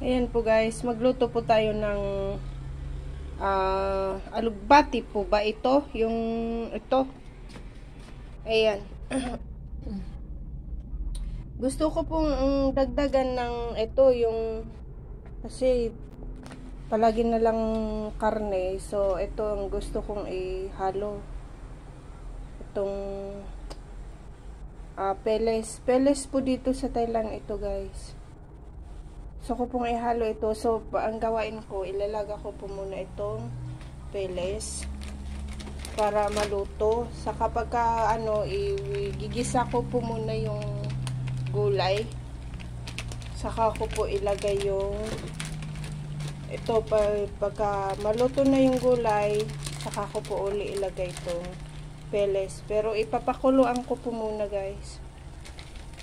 Ayan po guys, magluto po tayo ng alugbati po ba ito? Yung ito. Ayan. Gusto ko pong dagdagan ng ito yung kasi palagi na lang karne. So ito ang gusto kong ihalo. Itong peles. Peles po dito sa Thailand ito guys. So, ko pong ihalo ito. So, ang gawain ko, ilalaga ko po muna itong peles para maluto. Sa kapag igigisa ko po muna yung gulay. Saka ko po ilagay yung ito, pagka maluto na yung gulay, saka ko po uli ilagay itong peles. Pero ipapakuluan ko po muna guys.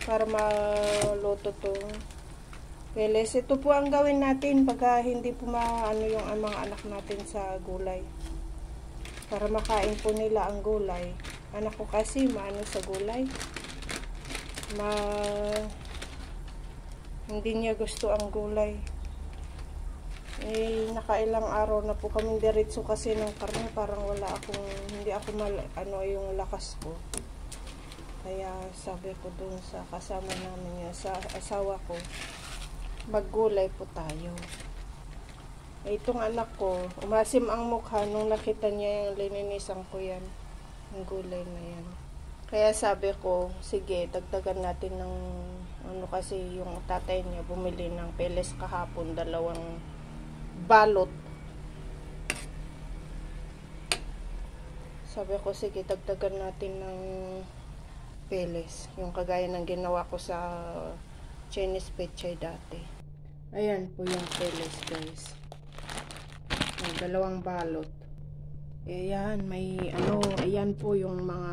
Para maluto itong peles. Ito po ang gawin natin pagka hindi po maano yung mga anak natin sa gulay. Para makain po nila ang gulay. Anak ko kasi maano sa gulay. Hindi niya gusto ang gulay. Nakailang araw na po kami diretso kasi ng karne. Parang hindi ako yung lakas ko. Kaya sabi ko dun sa kasama namin niya, sa asawa ko, maggulay po tayo. Itong anak ko, umasim ang mukha nung nakita niya yung lininisan ko yan. Yung gulay na yan. Kaya sabi ko, sige, dagdagan natin ng kasi yung tatay niya bumili ng peles kahapon, 2 balot. Sabi ko, sige, dagdagan natin ng peles. Yung kagaya ng ginawa ko sa Chinese pechay dati. Ayan po yung peles guys. May 2 balot. Ayan, ayan po yung mga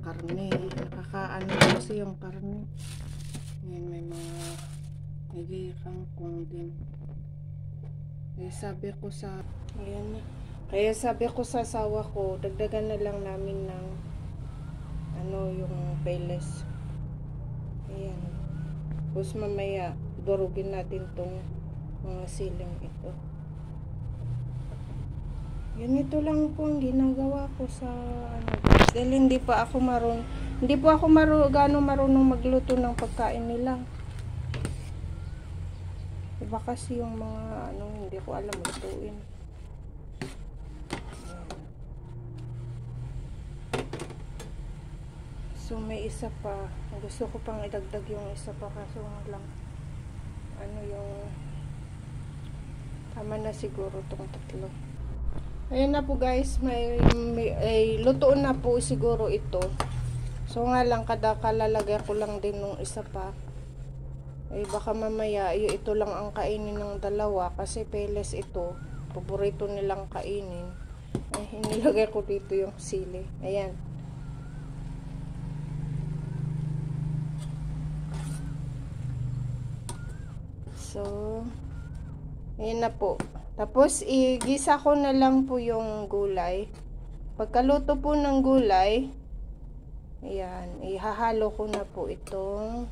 karne. Nakakaano kasi yung karne. Ayan, may kangkong din. Kaya sabi ko sa asawa ko, dagdagan na lang namin ng yung peles. Ayan. Tapos mamaya, durugin natin tong mga siling ito. Ganito lang po ang ginagawa ko sa dahil hindi po ako marunong magluto ng pagkain nila. Iba kasi yung mga hindi ko alam lutuin. So may isa pa. Gusto ko pang idagdag yung isa pa kaso lang yung tama na siguro tong 3. Ayan na po guys, may lutoon na po siguro ito. So nga lang kalalagay ko lang din nung isa pa. Baka mamaya ito lang ang kainin ng 2 kasi peles ito. Paborito nilang kainin. Nilagay ko dito yung sili. Ayan. So, ayan na po. Tapos, igisa ko na lang po yung gulay. Pagkaluto po ng gulay, ayan, ihahalo ko na po itong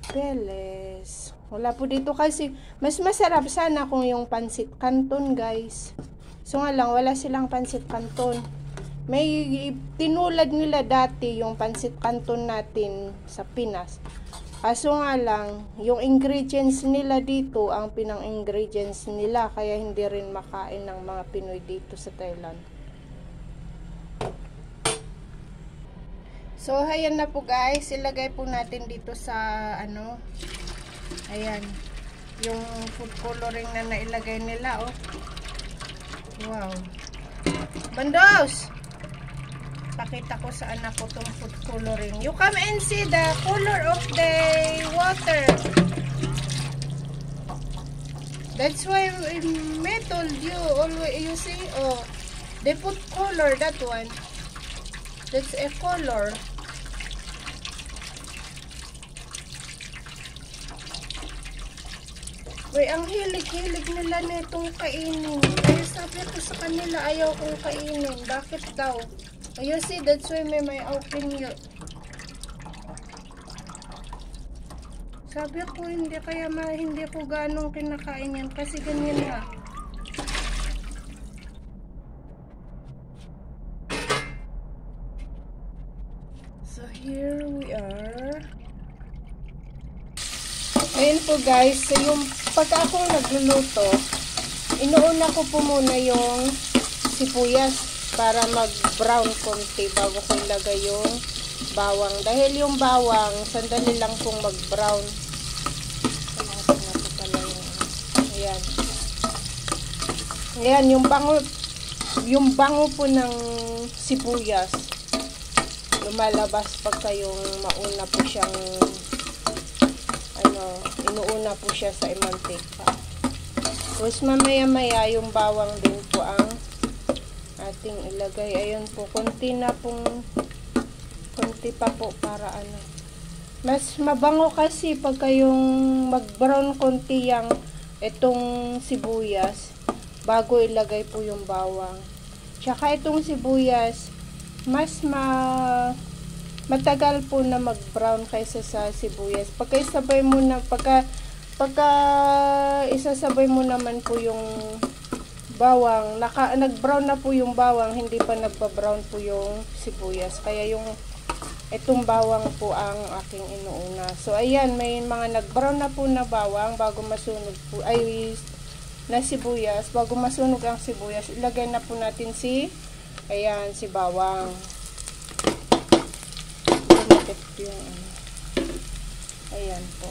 peles. Wala po dito kasi, mas masarap sana kung yung pansit canton guys. So nga lang, wala silang pansit canton. May tinulad nila dati yung pansit canton natin sa Pinas. Kaso nga lang, yung ingredients nila dito, ang pinang ingredients nila, kaya hindi rin makain ng mga Pinoy dito sa Thailand. So, ayan na po guys, ilagay po natin dito sa, ayan, yung food coloring na nailagay nila, oh. Wow. Bandos! Pakita ko sa anak ko tong food coloring. You come and see the color of the water. That's why I told you always, you see, they put color, that one. That's a color. Ang hilig-hilig nila netong kainin. Kaya sabi ko sa kanila, ayaw kong kainin. Bakit daw? You see, that's why may open yun. Sabi ko, hindi kaya hindi ko ganong kinakain yan. Kasi ganyan nga. So, here we are. Ayun po guys. So, yung pagka ako nagluluto, inuuna ko po muna yung sibuyas para mag-brown konti bago ko ilagay yung bawang. Dahil yung bawang, sandali lang pong mag-brown. Ayan. Ayan, yung bango po ng sibuyas, lumalabas pagka yung mauna po siyang, inuuna po siya sa mantika. Tapos mamaya-maya yung bawang din po ang ating ilagay. Ayun po, konti pa po para mas mabango kasi pagka yung mag-brown konti yung itong sibuyas bago ilagay po yung bawang. Tsaka itong sibuyas mas matagal po na mag-brown kaysa sa sibuyas. Pagka isasabay mo naman po yung bawang, nag-brown na po yung bawang, hindi pa nagpa-brown po yung sibuyas. Kaya itong bawang po ang aking inuuna. So, ayan, may mga nag-brown na po na bawang bago masunog po, na sibuyas. Bago masunog ang sibuyas, ilagay na po natin si bawang. Ayan po.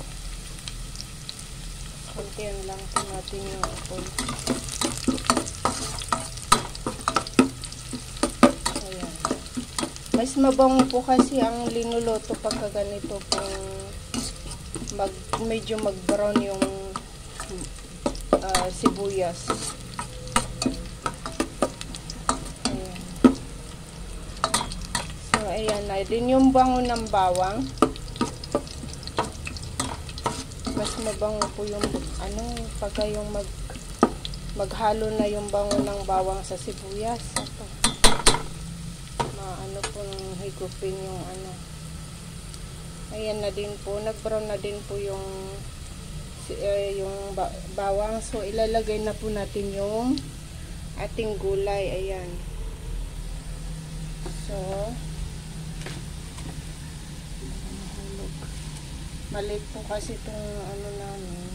Kontiyan lang po natin yung apoy. Ayan. Mas mabango po kasi ang linuluto pagka ganito pong medyo mag-brown yung sibuyas. Ayan. So, ayan na din yung bango ng bawang. Mas mabango po yung pagka yung maghalo na yung bango ng bawang sa sibuyas. Ito. Pong higupin yung ayan na din po, nag-brown na din po yung bawang. So ilalagay na po natin yung ating gulay. Ayan. So maliit po kasi itong namin.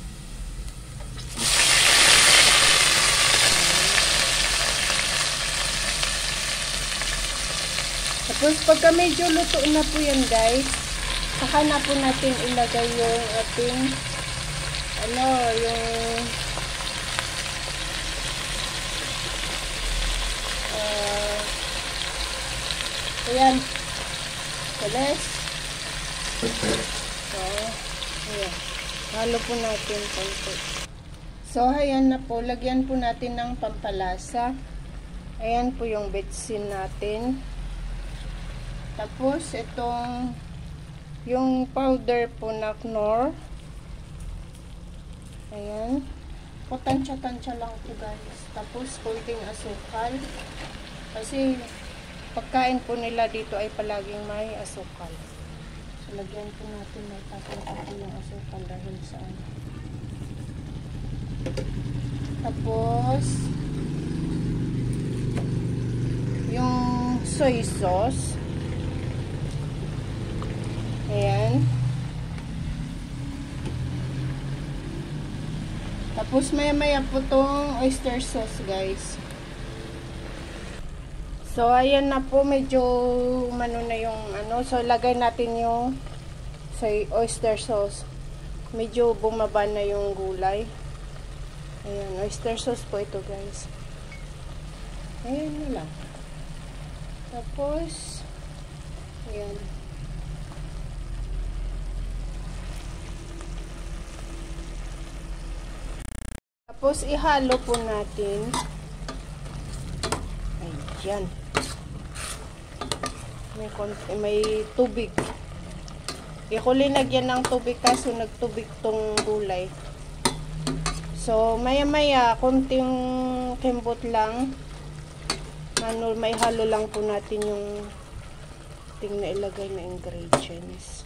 Tapos pagka medyo luto na po yan guys, saka na po natin ilagay yung ating ayan, peles. So, ayan, halo po natin konti. So, ayan na po, lagyan po natin ng pampalasa. Ayan po yung betsin natin. Tapos, yung powder po na Knorr. Ayan. Tansya-tansya lang po guys. Tapos, konting asukal. Kasi, pagkain po nila dito ay palaging may asukal. So, lagyan po natin may tapos yung asukal dahil sa Tapos, yung soy sauce. Ayan. Tapos maya-maya po tong oyster sauce guys. So ayan na po, medyo na yung so lagay natin yung oyster sauce. Medyo bumaba na yung gulay. Ayan, oyster sauce po ito guys. Ayan na lang. Tapos ayan. Tapos, ihalo po natin. Ayan. May tubig. Ako linagyan ng tubig kaso nagtubig tong gulay. So, maya-maya, konting kembot lang. May halo lang po natin yung na ilagay na ingredients.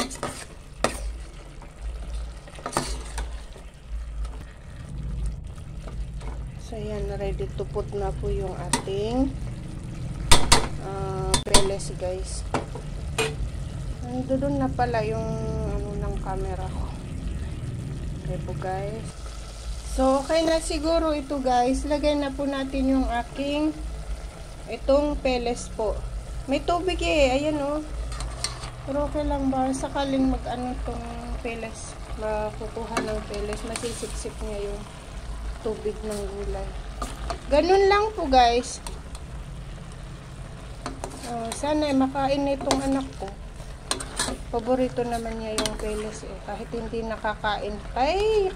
So, ayan, ready to put na po yung ating pellets, guys. Doon na pala yung ano ng camera ko. Okay po, guys. So, okay na siguro ito, guys. Lagay na po natin yung aking itong pellets po. May tubig eh. Ayan oh. Pero okay lang ba? Sakaling mag-ano tong pellets. Makukuha ng pellets. Masisip-sip niya yung tubig ng gulay. Ganun lang po, guys. Sana makain itong anak ko. Paborito naman niya yung pellets eh. Kahit hindi nakakain.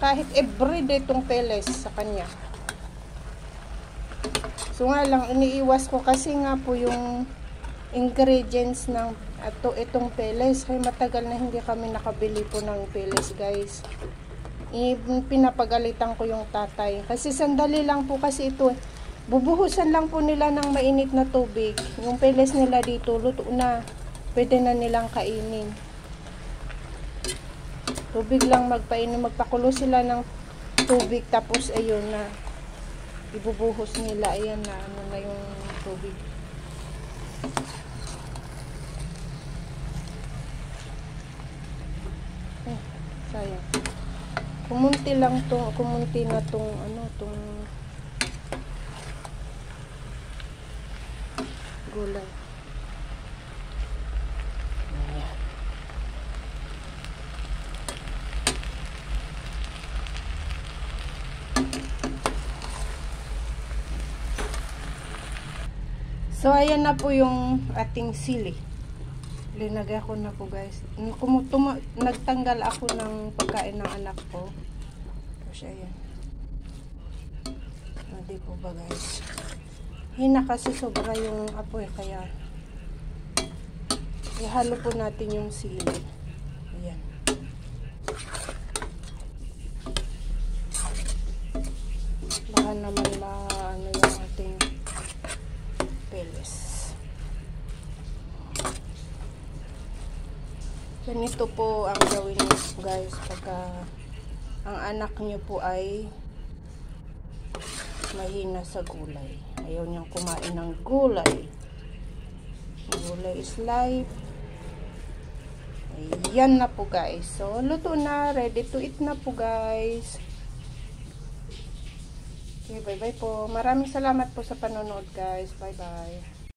Kahit everyday itong pellets sa kanya. So nga lang, iniiwas ko kasi nga po yung ingredients ng itong pellets. Kaya matagal na hindi kami nakabili po ng pellets, guys. Pinapagalitan ko yung tatay. Kasi sandali lang po kasi ito eh. Bubuhusan lang po nila ng mainit na tubig. Yung pellets nila dito, luto na. Pwede na nilang kainin. Tubig lang magpainom. Magpakulo sila ng tubig. Tapos ayun na. Ibubuhos nila. Ayan na. Ano na yung tubig. Sayang. Kumunti lang to. Kumunti na tong ano. Tong gulay. So, ayan na po yung ating sili. Linagay ko na po, guys. Nagtanggal ako ng pagkain ng anak ko. Tapos, ayan. Hindi po ba, guys? Hina kasi sobra yung apoy, kaya ihalo po natin yung sili. Ayan. Baka naman ano yung ating pellets. Ganito po ang gawin niyo, guys, pagka ang anak niyo po ay mahina sa gulay. Ayaw niyang kumain ng gulay. Gulay is life. Ayan na po, guys. So, luto na. Ready to eat na po, guys. Okay, bye-bye po. Maraming salamat po sa panonood, guys. Bye-bye.